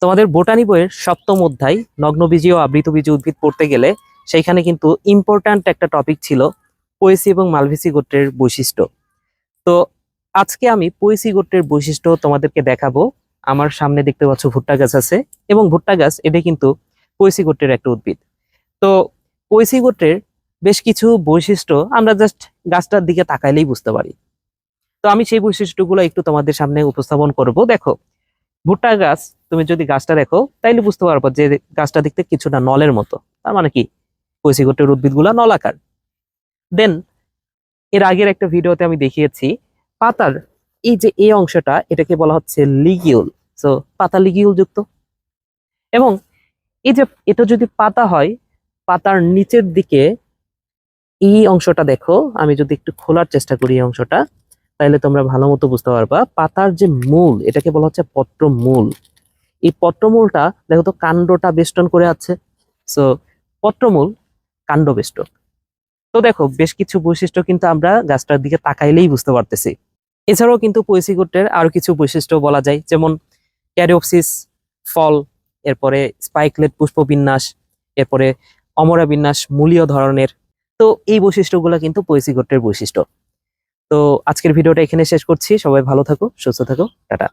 তোমাদের বোটানি বইয়ের সপ্তম অধ্যায় নগ্নবীজী ও আবৃতবীজী উদ্ভিদ পড়তে গেলে সেইখানে কিন্তু ইম্পর্ট্যান্ট একটা টপিক ছিল পোয়েসি এবং মালভেসি গোত্রের বৈশিষ্ট্য। তো আজকে আমি পোয়েসি গোত্রের বৈশিষ্ট্য তোমাদেরকে দেখাবো। আমার সামনে দেখতে পাচ্ছ ভুট্টা গাছ আছে, এবং ভুট্টা গাছ এটা কিন্তু পোয়েসি গোত্রের একটা উদ্ভিদ। তো পোয়েসি গোত্রের বেশ কিছু বৈশিষ্ট্য আমরা জাস্ট গাছটার দিকে তাকাইলেই বুঝতে পারি। তো আমি সেই বৈশিষ্ট্যগুলো একটু তোমাদের সামনে উপস্থাপন করব। দেখো, ভুট্টা গাছ, তুমি যদি গাছটা দেখো তাইলে বুঝতে পারবো যে গাছটা দেখতে কিছুটা নলের মতো। তার মানে কি, কৈশি গোত্রের উদ্ভিদগুলা নলাকার। দেন এর আগের একটা ভিডিওতে আমি দেখিয়েছি পাতার এই যে এই অংশটা, এটাকে বলা হচ্ছে লিগিউল। সো পাতা লিগিউল যুক্ত। এবং এই যে এটা যদি পাতা হয়, পাতার নিচের দিকে এই অংশটা দেখো, আমি যদি একটু খোলার চেষ্টা করি এই অংশটা, তাহলে তোমরা ভালো মতো বুঝতে পারবা পাতার যে মূল, এটাকে বলা হচ্ছে পত্রমূল। এই পত্রমূলটা দেখো তো কাণ্ডটা বেষ্টন করে আছে। সো পত্রমূল কাণ্ড বেষ্টক। তো দেখো, বেশ কিছু বৈশিষ্ট্য কিন্তু আমরা গাছটার দিকে তাকাইলেই বুঝতে পারতেছি। এছাড়াও কিন্তু পোয়েসি গোত্রের আরো কিছু বৈশিষ্ট্য বলা যায়, যেমন ক্যারিওপসিস ফল, এরপরে স্পাইকলেট পুষ্পবিন্যাস, এরপরে অমরা বিন্যাস মূলীয় ধরনের। তো এই বৈশিষ্ট্যগুলো কিন্তু পোয়েসি গোত্রের বৈশিষ্ট্য। তো আজকের ভিডিওটা এখানে শেষ করছি। সবাই ভালো থাকো, সুস্থ থাকো, টাটা।